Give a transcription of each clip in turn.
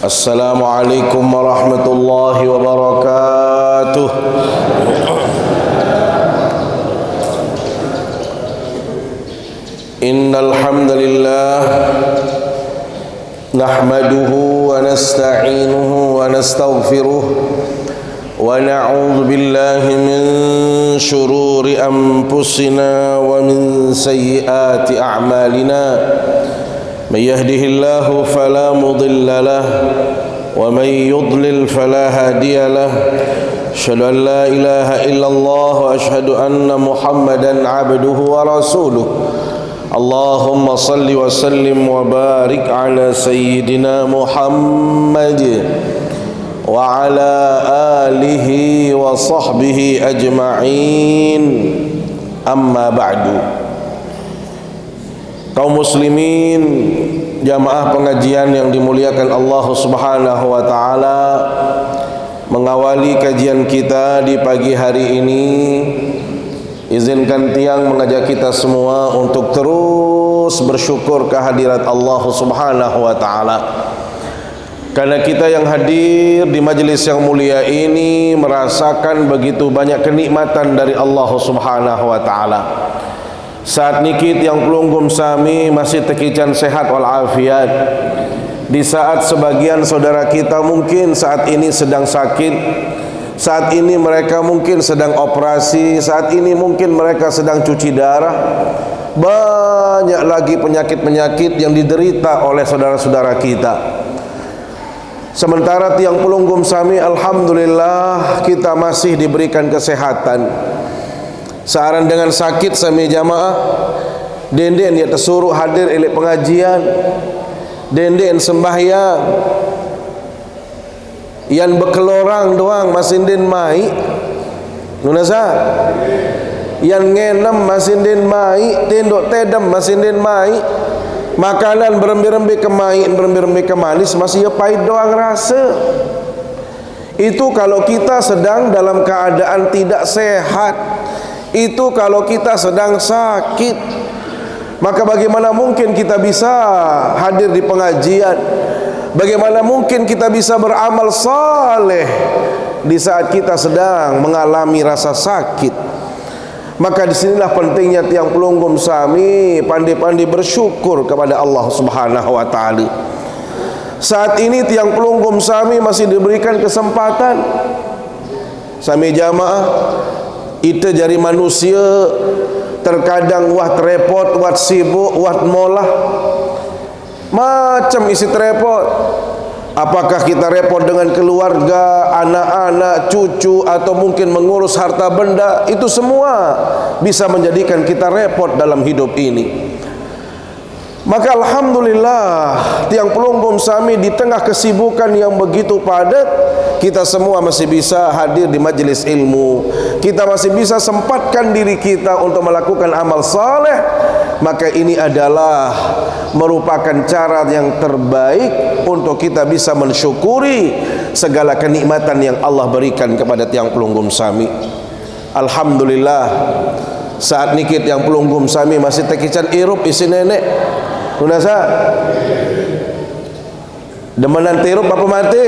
Assalamualaikum warahmatullahi wabarakatuh. Innal hamdalillah nahmaduhu wa nasta'inuhu wa nastaghfiruh wa na'udzu billahi min shururi anfusina wa min sayyiati a'malina. من يهده الله فلا مضل له ومن يضلل فلا هادي له أشهد أن لا إله إلا الله وأشهد أن محمدا عبده ورسوله اللهم صل وسلم وبارك على سيدنا محمد وعلى آله وصحبه أجمعين أما بعد. Kaum muslimin, jamaah pengajian yang dimuliakan Allah Subhanahu wa taala, mengawali kajian kita di pagi hari ini, izinkan tiang mengajak kita semua untuk terus bersyukur kehadirat Allah Subhanahu wa taala. Karena kita yang hadir di majelis yang mulia ini merasakan begitu banyak kenikmatan dari Allah Subhanahu wa taala. Saat nikit yang pelunggum sami masih tekican sehat walafiat. Di saat sebagian saudara kita mungkin saat ini sedang sakit, saat ini mereka mungkin sedang operasi, saat ini mungkin mereka sedang cuci darah. Banyak lagi penyakit-penyakit yang diderita oleh saudara-saudara kita. Sementara tiang pelunggum sami, alhamdulillah kita masih diberikan kesehatan. Searan dengan sakit sami jamaah, denden dia tersuruh hadir elek pengajian, denden sembahyang, yang berkelorang doang masin den mai nunasa, yang ngenem masin den mai, tendok tedem masin den mai, makanan berembi-rembi kemai, berembi-rembi kemanis masih pahit doang rasa. Itu kalau kita sedang dalam keadaan tidak sehat, itu kalau kita sedang sakit. Maka bagaimana mungkin kita bisa hadir di pengajian? Bagaimana mungkin kita bisa beramal saleh di saat kita sedang mengalami rasa sakit? Maka disinilah pentingnya tiang pelunggum sami pandai-pandai bersyukur kepada Allah Subhanahu wa taala. Saat ini tiang pelunggum sami masih diberikan kesempatan. Sami jamaah, kita jari manusia terkadang wat repot, wat sibuk, wat molah, macam isi repot. Apakah kita repot dengan keluarga, anak-anak, cucu, atau mungkin mengurus harta benda? Itu semua bisa menjadikan kita repot dalam hidup ini. Maka alhamdulillah tiang pelunggum sami di tengah kesibukan yang begitu padat, kita semua masih bisa hadir di majelis ilmu. Kita masih bisa sempatkan diri kita untuk melakukan amal saleh. Maka ini adalah merupakan cara yang terbaik untuk kita bisa mensyukuri segala kenikmatan yang Allah berikan kepada tiang pelunggum sami. Alhamdulillah, saat nikit tiang pelunggum sami masih tekican irup isi nenek. Nunasa demenan tirup apa mati?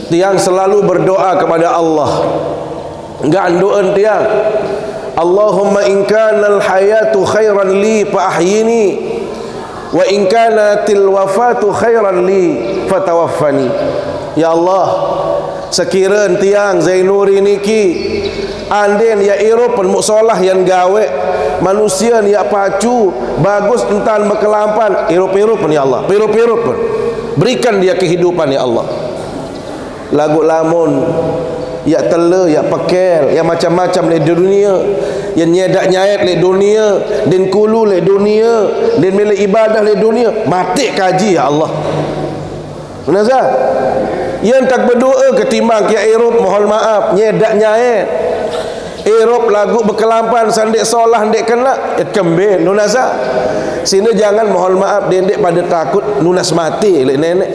Tiang selalu berdoa kepada Allah. Enggak andoan tiang, Allahumma in kana al-hayatu khairan li fa ahyini wa in kanatil wafatu khairan li fatawaffani. Ya Allah, sekiranya tiang Zainuri niki anden ya irup musolah yang gawe, manusia ni pacu bagus entan berkelampan, irup-irup pun ya Allah, irup-irup pun berikan dia kehidupan ya Allah. Lagu lamun ya tele, ya pekel, ya macam-macam di dunia, yang nyedak nyayat di dunia, dan kulu di dunia, dan milik ibadah di dunia, mati kaji ya Allah. Benar? Yang tak berdoa ketimbang ya irup, mohon maaf, nyedak nyayat irup lagu berkelampan sandik solah ndek kena kembel nunasa. Sini jangan mohon maaf dendek pada takut nunas mati lek nenek.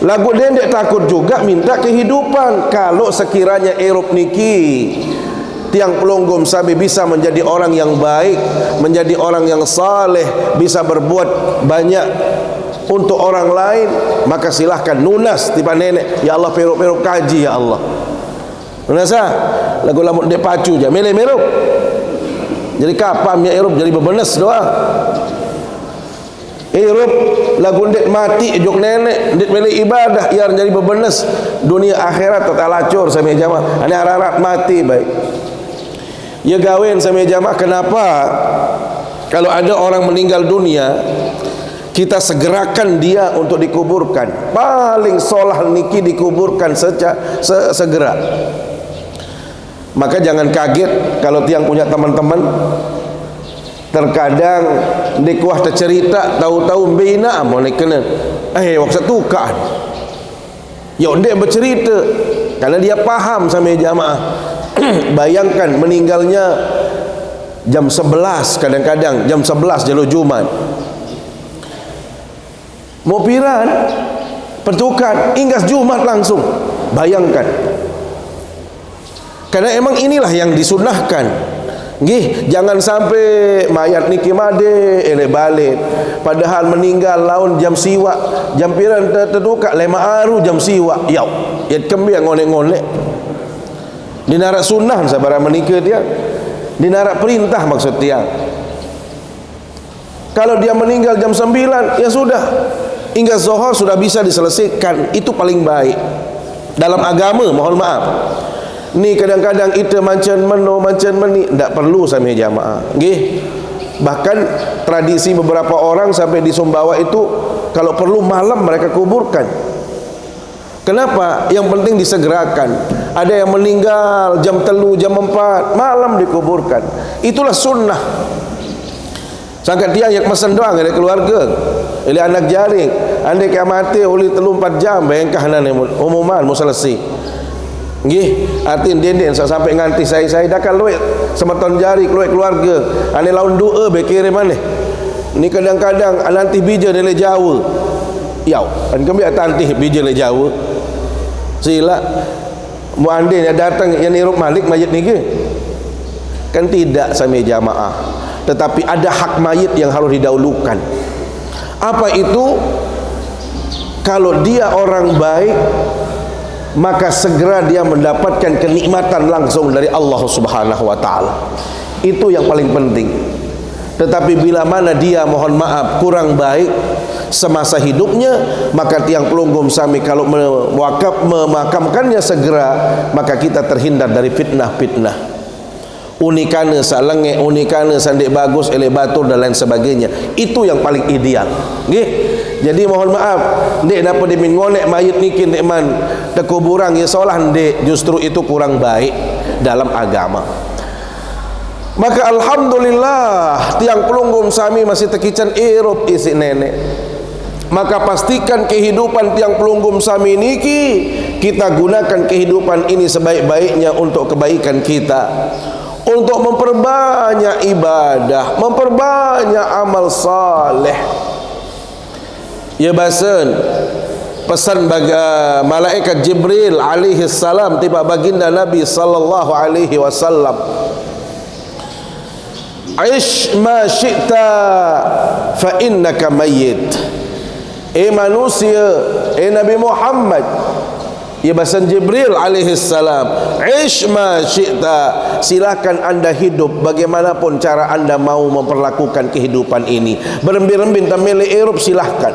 Lagu dendek takut juga minta kehidupan. Kalau sekiranya irup niki tiang pelunggum sami bisa menjadi orang yang baik, menjadi orang yang saleh, bisa berbuat banyak untuk orang lain, maka silahkan nunas tiba nenek. Ya Allah, peruk-peruk kaji ya Allah. Nunas lagu lamut dek pacu je melek-meluk. Jadi kapam ya irup jadi bebenes doa. Irup lagu dek mati jok nenek dek melek ibadah iar jadi bebenes dunia akhirat total acur sami jamaah. Ane harap mati baik. Ya gawen sami jamaah. Kenapa kalau ada orang meninggal dunia kita segerakan dia untuk dikuburkan? Paling solah niki dikuburkan segera. Maka jangan kaget kalau tiang punya teman-teman terkadang dikuah tercerita tahu-tahu bina mau kena waktu tu kan ya dia bercerita karena dia paham sama jamaah. Bayangkan meninggalnya jam 11, kadang-kadang jam 11 jalur Jumat, mau piran pertukan inggas Jumat langsung. Bayangkan, karena emang inilah yang disunahkan. Nggih, jangan sampai mayat niki made elek balik padahal meninggal laun jam siwak, jam piran terduka lema aru jam siwak. Yau, yat kembang ngolek-ngolek. Dinarak sunnah sabara menikah dia. Dinarak perintah maksud dia. Kalau dia meninggal jam 9, ya sudah. Hingga zuhur sudah bisa diselesaikan. Itu paling baik. Dalam agama, mohon maaf. Ni kadang-kadang kita macam meni tak perlu sampai jamaah. Nggih. Bahkan tradisi beberapa orang sampai di Sumbawa itu kalau perlu malam mereka kuburkan. Kenapa? Yang penting disegerakan. Ada yang meninggal jam 3, jam 4, malam dikuburkan. Itulah sunnah. Sangkat dia yang mesen doang dari keluarga. Oleh anak jaring. Andai kiamati oleh 3-4 jam bayangkah nane umuman mu selesai. Nggih, artin denden sampai nganti saya dah kan luit semeton jari keluarga. Ane laun doa bekire maneh. Ni kadang-kadang nanti bija dari Jawa. Yau, an kami tanti bija dari Jawa. Sila mu andin datang yang irup malik mayit ni ke? Kan tidak sami jamaah. Tetapi ada hak mayit yang harus didahulukan. Apa itu? Kalau dia orang baik, maka segera dia mendapatkan kenikmatan langsung dari Allah Subhanahu wa taala. Itu yang paling penting. Tetapi bila mana dia mohon maaf kurang baik semasa hidupnya, maka tiang pelunggum sami kalau memakamkannya segera, maka kita terhindar dari fitnah-fitnah. Unikane salenge, unikane sandek bagus, elevator dan lain sebagainya. Itu yang paling ideal. Nggih. Jadi mohon maaf, ndek dapat dimin ngonek mayit niki ndek man tekuburang ya solah ndek, justru itu kurang baik dalam agama. Maka alhamdulillah tiang pelunggum sami masih tekican irup isi nenek. Maka pastikan kehidupan tiang pelunggum sami niki kita gunakan kehidupan ini sebaik-baiknya untuk kebaikan kita. Untuk memperbanyak ibadah, memperbanyak amal saleh. Ya basen pesan bagi malaikat Jibril alaihi salam tiba baginda Nabi sallallahu alaihi wasallam, "Aish ma syi'ta fa innaka mayyit." Manusia, Nabi Muhammad, ya bahasan Jibril alaihi salam, "Aish ma syi'ta." Silakan anda hidup bagaimanapun cara anda mau memperlakukan kehidupan ini. Berembin-rembin tamile irup silahkan.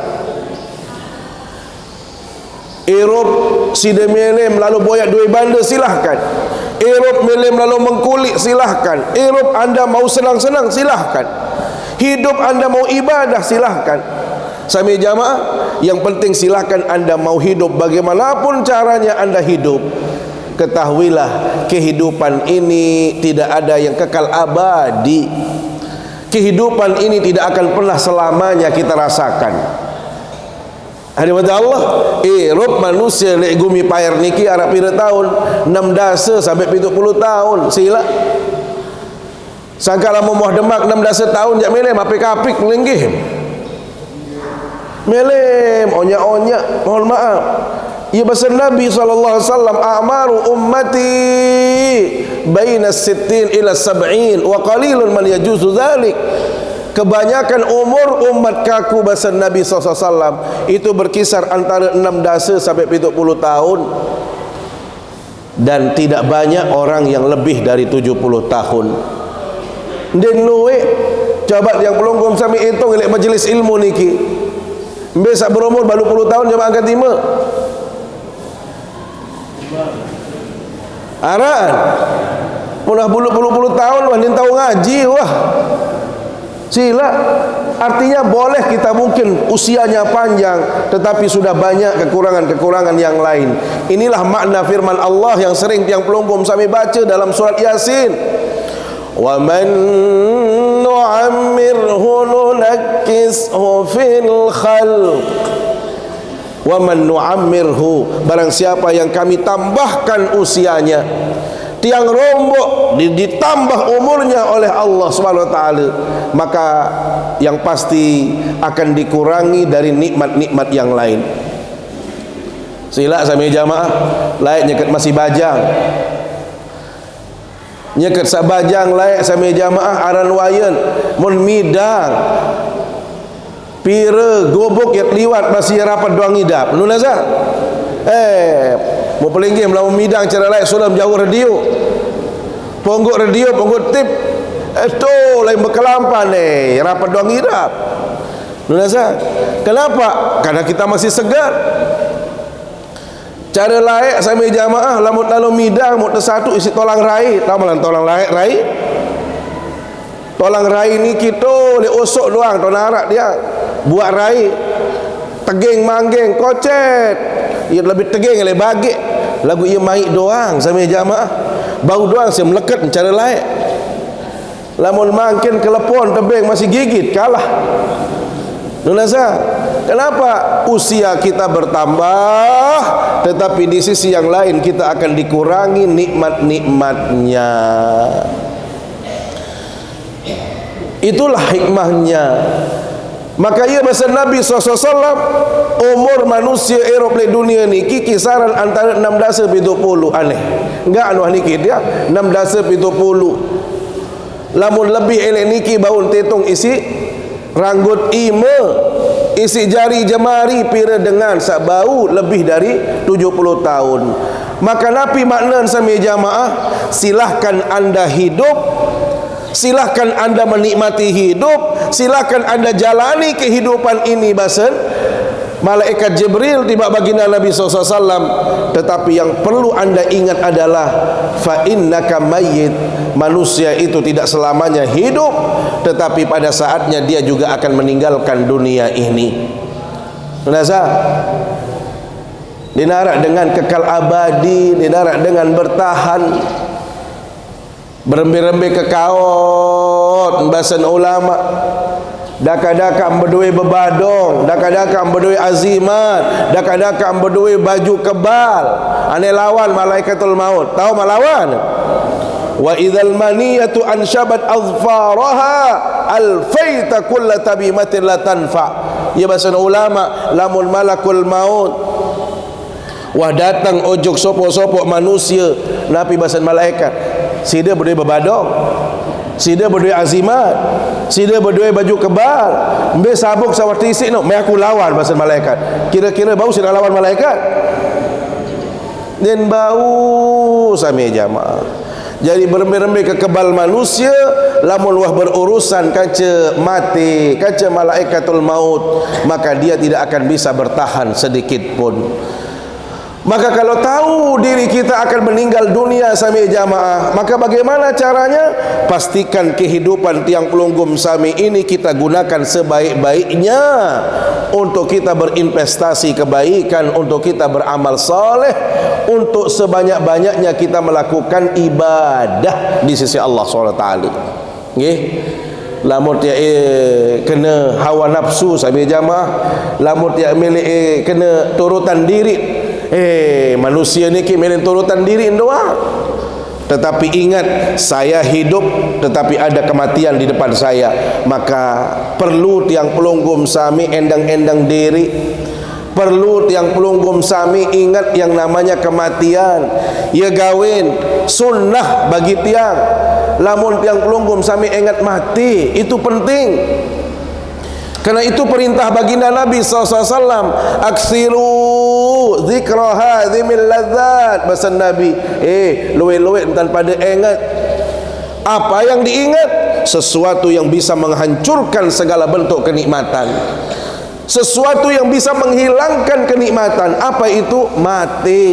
Irup sida melem lalu boyak dua banda silahkan. Irup melem lalu mengkulik silahkan. Irup anda mau senang-senang silahkan. Hidup anda mau ibadah silahkan. Sami jamaah, yang penting silahkan anda mau hidup bagaimanapun caranya anda hidup. Ketahuilah kehidupan ini tidak ada yang kekal abadi. Kehidupan ini tidak akan pernah selamanya kita rasakan. Hari Allah, Rob manusia lek gumi payar niki arab pira tahun 6 dasa sampai 70 tahun sila. Sangka lama muah demak 6 dasa tahun jak melem apik kapik melenggih. Melem onya-onya, mohon maaf. Ya bahasa Nabi SAW, a'maru ummati baina sittin ila sab'in wa qalilun man yajuzu dhalik. Kebanyakan umur umat kaku bahasa Nabi SAW itu berkisar antara 16 sampai 70 tahun, dan tidak banyak orang yang lebih dari 70 tahun. Dan luwe coba yang pelongkom sami hitung ilek majlis ilmu niki, besok berumur baru 10 tahun coba angkat 5 araan mudah puluh tahun wah nin tahu ngaji wah sila. Artinya boleh kita mungkin usianya panjang tetapi sudah banyak kekurangan-kekurangan yang lain. Inilah makna firman Allah yang sering tiang pelongkom kami baca dalam surat Yasin, wa man nu'ammirhu nunakkishu fil khalq. Wa man nu'ammirhu, barang siapa yang kami tambahkan usianya, tiang rombok ditambah umurnya oleh Allah Subhanahu wa taala, maka yang pasti akan dikurangi dari nikmat-nikmat yang lain. Sila sami jamaah layak nyeket masih bajang, nyeket sabajang layak sami jamaah aran wayan mun midang pira gobok yak liwat masih rapat doang hidap nu nazar mau pelinggi melawan midang cara lain sulam jauh radio ponggok radio ponggok tip itu lain berkelampan rapat doang hidap nu nazar. Kenapa? Karena kita masih segar. Cara layak sami jamaah lamun lalu midang mau tersatu isi tolang rai, tahu malan tolang rai tolang rai ni kita le osok doang to narak dia buat rai tegeng manggeng kocet ia lebih tegeng le bagi lagu ia maik doang sami jamaah bau doang saya melekat cara layak. Lamun makin kelepon tebing masih gigit kalah. Nunasa, kenapa usia kita bertambah tetapi di sisi yang lain kita akan dikurangi nikmat-nikmatnya? Itulah hikmahnya. Maka ia bahasa Nabi SAW, umur manusia Eropa dunia ni kisaran antara 16 sampai 20. Aneh enggak anu niki dia 16 sampai 20. Lamun lebih elek niki baun tetung isi ranggut ima, isi jari jemari pira dengan sak bau lebih dari 70 tahun. Maka Nabi maknan sami jamaah, silahkan anda hidup, silahkan anda menikmati hidup, silahkan anda jalani kehidupan ini basen. Malaikat Jibril tiba baginda Nabi SAW, tetapi yang perlu anda ingat adalah fa innaka mayyit, manusia itu tidak selamanya hidup, tetapi pada saatnya dia juga akan meninggalkan dunia ini. Nasa dinarak dengan kekal abadi, dinarak dengan bertahan, berembe-rembe kekaot bahasan ulama. Daka-daka berdua bebadong, daka-daka berdua azimat, daka-daka berdua baju kebal. Ane lawan malaikatul maut. Tahu malawan? Wa idzal maniyatu anshabat azfaraha alfaita kulla tabimatin la tanfa. Ya bahasa ulama, lamun malakul maut wah datang ojok sopok-sopok manusia, nabi bahasa malaikat, sida berdua bebadong, sida berdua azimat, sida berdua baju kebal, mbe sabuk sawati isi no, me aku lawan bahasa malaikat. Kira-kira bau sida lawan malaikat? Dan bau sami jamaah. Jadi berembe-rembe kekebal manusia, lamun wah berurusan kaca mati, kaca malaikatul maut, maka dia tidak akan bisa bertahan sedikit pun. Maka kalau tahu diri kita akan meninggal dunia sami jamaah, maka bagaimana caranya? Pastikan kehidupan tiang pelunggum sami ini kita gunakan sebaik-baiknya untuk kita berinvestasi kebaikan, untuk kita beramal saleh, untuk sebanyak-banyaknya kita melakukan ibadah di sisi Allah SWT. Nggih. Lamun dia kena hawa nafsu sami jamaah, lamun dia milik kena turutan diri. Manusia ni kimelin turutan diri doa. Tetapi ingat, saya hidup tetapi ada kematian di depan saya. Maka perlu tiang pelunggum sami endang-endang diri, Perlu tiang pelunggum sami ingat yang namanya kematian. Ya gawin sunnah bagi tiang. Lamun tiang pelunggum sami ingat mati, itu penting. Karena itu perintah baginda Nabi SAW. Aksiru zikra hadhimil ladzat. Bahasa Nabi, luwe-luwe tanpa pada ingat. Apa yang diingat? Sesuatu yang bisa menghancurkan segala bentuk kenikmatan, sesuatu yang bisa menghilangkan kenikmatan. Apa itu? Mati.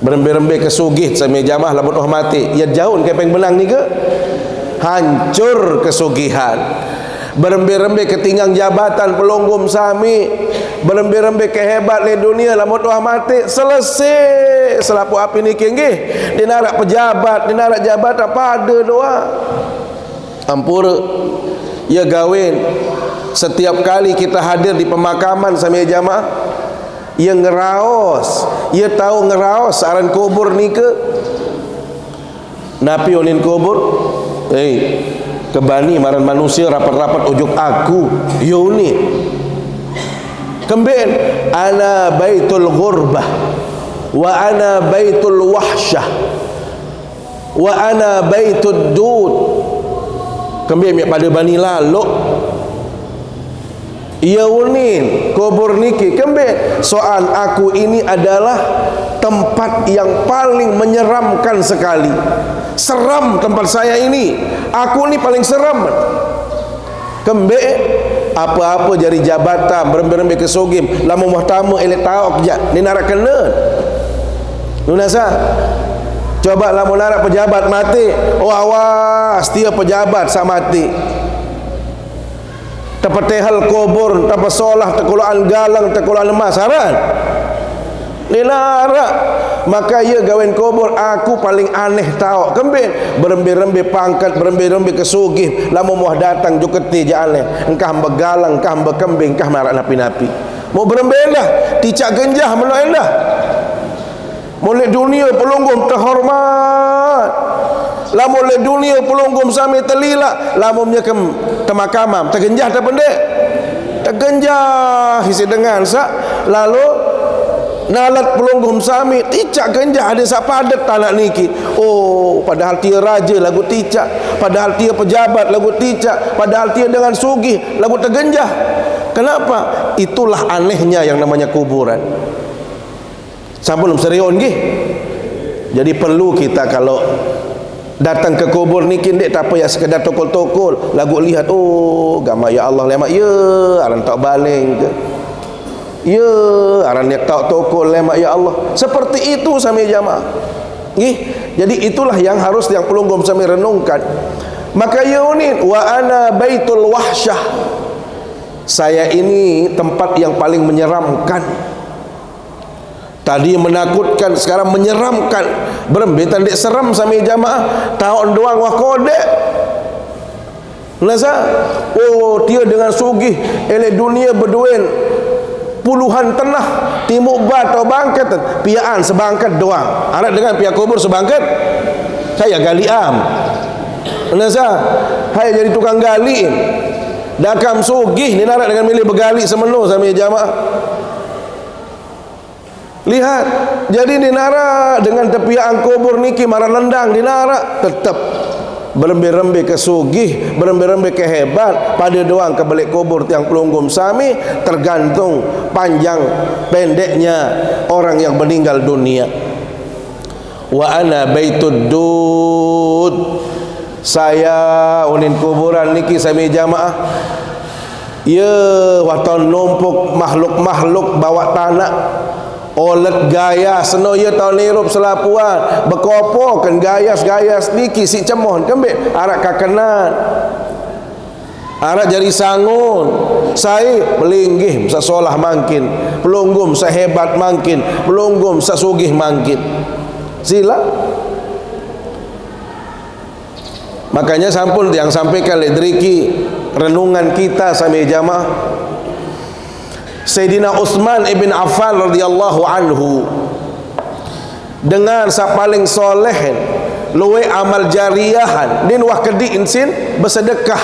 Berembe-rembe kesugih sami jamaah lamun mati, ya jauh kepeng benang ni ke? Hancur kesugihan. Berembe-rembe ketinggang jabatan pelunggum sami, berembe-rembe kehebat le dunia lamun mati, selesai. Selapu api ni kenggih dinarak pejabat, dinarak jabatan pada doa. Ampura. Ya gawin, setiap kali kita hadir di pemakaman sami jamaah, ia ngeraos, ia tahu ngeraos saran kubur ni ke? Napi onin kubur, kebani maran manusia rapat-rapat ujuk aku, yuni. Kembali, ana baitul ghurbah, wa ana baitul wahsyah, wa ana baitud dud. Kembali pada bani lalu ia unin kubur niki. Kembali soal aku ini adalah tempat yang paling menyeramkan sekali. Seram tempat saya ini. Aku ini paling seram. Kembali apa-apa jari jabatan berembe-rembe kesogim lamun muhtamu elek tahu kerja ni narak kena nunasa. Coba lamun narak pejabat mati, oh awas dia pejabat sak mati. Tepetehal kubur, tapasolah tekulaan galang, tekulaan emas haran. Ni narak. Maka ia gawen kubur aku paling aneh tahu. Kembali berembe-rembe pangkat, berembe-rembe kesugih, lamun muah datang juketi jale. Engkah begalang, engkah bekembing, engkah narak napi-napi. Mau berembe dah, ticak genjah menaik dah. Mulai dunia pelunggum terhormat, lamun le dunia pelunggum sami telila, lamunnya ke makamam tergenjah tak pendek, tergenjah isi dengan sak lalu nalat pelunggum sami ticak genjah ada sak padat tanak niki. Oh, padahal dia raja lagu ticak, padahal dia pejabat lagu ticak, padahal dia dengan sugih lagu tergenjah. Kenapa? Itulah anehnya yang namanya kuburan. Sampun serion nggih. Jadi perlu kita kalau datang ke kubur ni kindek tak apa ya sekedar tokol-tokol lagu lihat, oh gama ya Allah lemak ya aran tak baling ke, ya aran nek tak tokol lemak ya Allah. Seperti itu sami jamaah nggih. Jadi itulah yang harus yang pelunggum sami renungkan. Maka yaunin wa ana baitul wahsyah, saya ini tempat yang paling menyeramkan. Tadi menakutkan, sekarang menyeramkan. Berembetan dek seram sami jamaah. Tahun doang wah kodek. Nasa, oh dia dengan sugih elek dunia berduin puluhan tanah timuk batau bangkat piaan sebangkat doang. Anak dengan pihak kubur sebangkat. Saya gali am. Nasa, hai jadi tukang gali. Dakam sugih ni narak dengan milih begali semenuh sami jamaah. Lihat, jadi dinara dengan tepian kubur niki marah lendang dinara tetap berembe-rembe kesugih, berembe-rembe kehebat pada doang ke balik kubur tiang pelunggum sami, tergantung panjang pendeknya orang yang meninggal dunia. Wa ana baitud dud, saya unin kuburan niki sami jamaah. Ya, waktu numpuk makhluk-makhluk bawa tanah olet gaya seno ya tahun nirup selapuan bekopokan gayas-gayas niki si cemohon kembek arak kakenan arak jari sangun saya melinggih sasolah mangkin pelunggum sehebat mangkin pelunggum sesugih mangkin sila. Makanya sampun yang sampaikan ledriki renungan kita sami jamaah. Sayyidina Utsman ibn Affan radhiyallahu anhu dengan sa paling soleh luwe amal jariahan din wah kedi insin bersedekah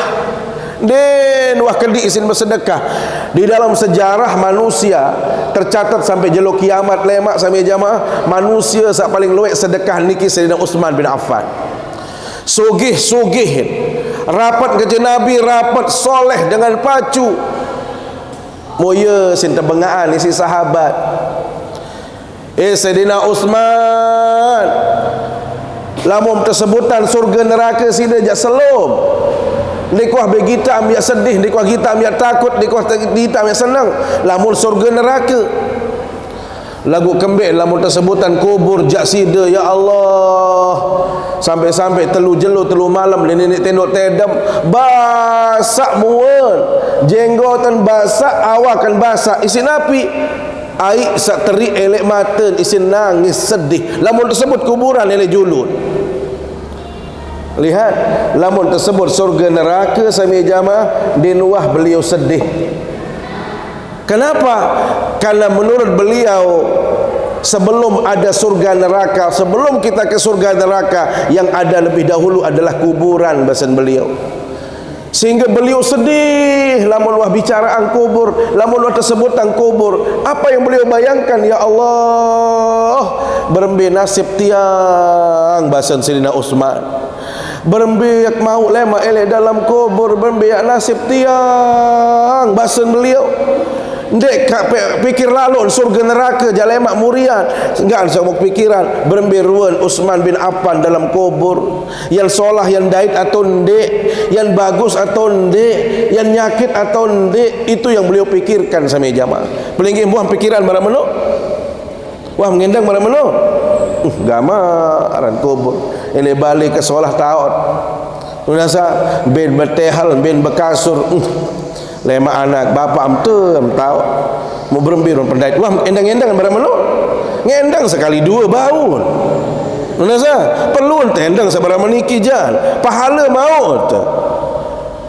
din wah kedik isin bersedekah. Di dalam sejarah manusia tercatat sampai jelo kiamat lemak sampai jamaah, manusia sak paling luwek sedekah niki Sayyidina Utsman bin Affan. Sugih rapat kerja Nabi, rapat soleh dengan pacu. Moya sin terbengaan isi sahabat. Sayyidina Utsman, lamun tersebutan surga neraka sida jak selom. Dikuah begita ambil sedih, dikuah kita ambil takut, dikuah kita ambil senang. Lamun surga neraka. Lagu kembik lamun tersebutan kubur jak sida, ya Allah. Sampai-sampai telu jelo telu malam nenek tendok tedam basak muan. Jenggotan basak, awakan basak. Isin api air sak terik elek mata, isin nangis sedih. Lamun tersebut kuburan elek julun. Lihat, lamun tersebut surga neraka sami jamaah dinuah beliau sedih. Kenapa? Karena menurut beliau sebelum ada surga neraka, sebelum kita ke surga neraka, yang ada lebih dahulu adalah kuburan, bahasan beliau. Sehingga beliau sedih lamun wah bicaraan kubur, lamun wah tersebutan kubur. Apa yang beliau bayangkan? Ya Allah, berembe nasib tiang, bahasan Sayyidina Utsman. Berembiak mau lema elek dalam kubur, berembiak nasib tiang, bahasan beliau. Ndek pikir lalu surga neraka jalemak murian, enggak sama pikiran berembiruan Utsman bin Affan dalam kubur. Yang solah yang dait atau ndek, yang bagus atau ndek, yang nyakit atau ndek, itu yang beliau pikirkan sama jamaah. Pelinggi buah pikiran barang meno, wah mengendang barang meno, gamaran kubur. Ini balik ke solah taot, nasa ben bertehal ben bekasur. Lema anak bapak am tahu mau berembir pendait, wah endang-endang barang meno, ngendang sekali dua baun. Nasa perlu tendang sebarang meniki jan pahala maut.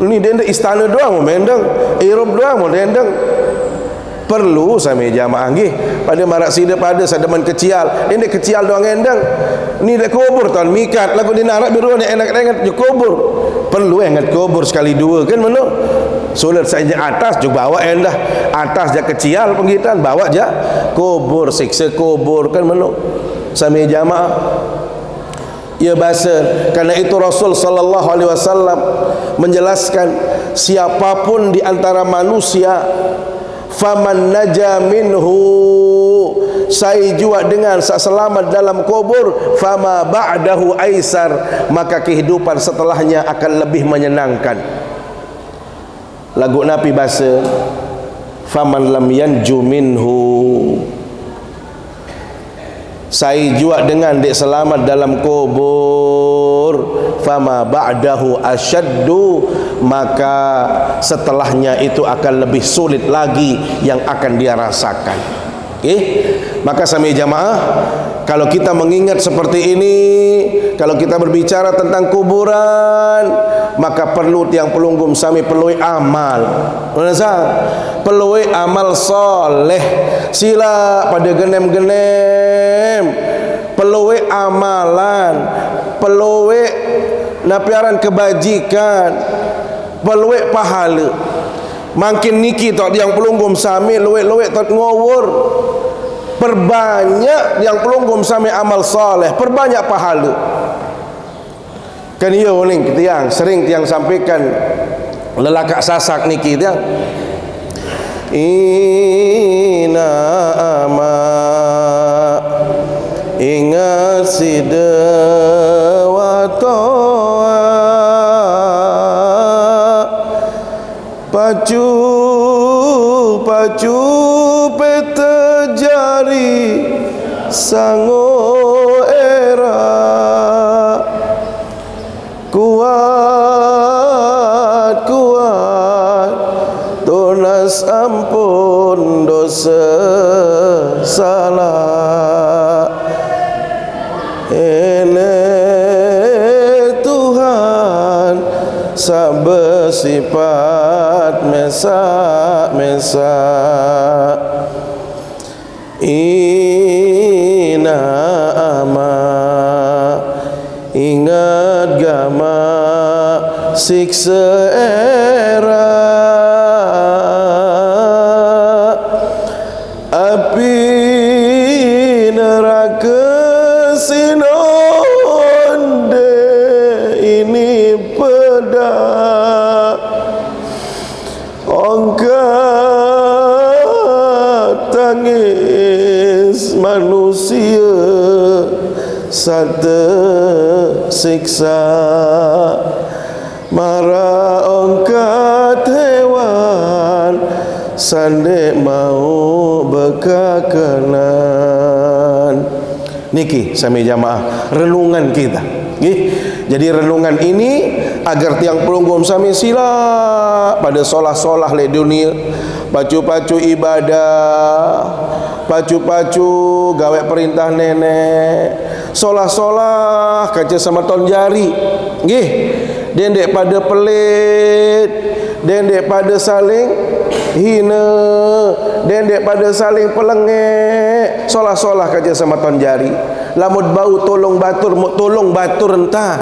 Ini dendang istana doang mau mendang, Eropa doang mau dendang. Perlu sama jamaah nggih pada marak sida pada sadaman kecial, ini kecial doang endang. Ni dak kubur tuan mikat lagu di narak biru ni enak-enak je kubur. Perlu ingat kubur sekali dua kan meno. Sulit saja atas juga bawa endah, atas je kecial penggitan bawa je kubur, siksa kubur kan meno. Sama jamaah ia bahasa. Karena itu Rasul sallallahu alaihi wasallam menjelaskan siapapun di antara manusia faman naja minhu, saya jua dengan selamat dalam kubur, fama ba'dahu aisar, maka kehidupan setelahnya akan lebih menyenangkan. Lagu Nabi bahasa faman lam yanju minhu, saya jua dengan dek selamat dalam kubur, fama ba'dahu asyaddu, maka setelahnya itu akan lebih sulit lagi yang akan dia rasakan. Maka sami jamaah, kalau kita mengingat seperti ini, kalau kita berbicara tentang kuburan, maka perlu tiang pelunggum sami perlu amal. Perlu amal soleh. Sila pada genem-genem. Perlu amalan. Perlu napiaran kebajikan. Perlu pahala. Makin niki tok yang pelunggum sami luwek-luwek tok ngawur. Perbanyak yang pelunggum sami amal soleh, perbanyak pahala. Kan iya uling tiang sering tiang sampaikan lelakak sasak niki tiang. Ina ama ingat si dewatoa pacu peta jari sango era kuat tunas ampun dosa salah Tuhan sabesifat mesa ina ama ingat gama siksa era angkat tangis manusia sate siksa, marah angkat hewan sandek mau bekakenan. Niki sami jamaah renungan kita. Jadi renungan ini agar tiang pelunggum sami sila pada solah-solah le dunia, pacu-pacu ibadah, pacu-pacu gawe perintah nenek, solah-solah kaca sama ton jari. Nggih, dendek pada pelit, dendek pada saling hina, dendek pada saling pelengek, solah-solah kaca sama ton jari. Lamut bau tolong batur, mau tolong batur entah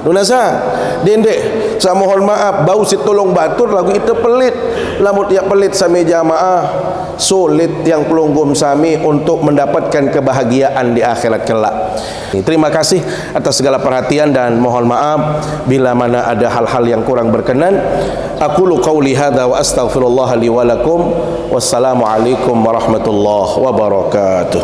lunasa dendek saya mohon maaf bau si tolong batur lagu itu pelit. Lamut ya pelit sami jamaah, sulit yang pelunggum sami untuk mendapatkan kebahagiaan di akhirat kelak. Terima kasih atas segala perhatian dan mohon maaf bila mana ada hal-hal yang kurang berkenan. Aqulu qauli hadza wa astaghfirullah li wa lakum. Wassalamu alaikum warahmatullahi wabarakatuh.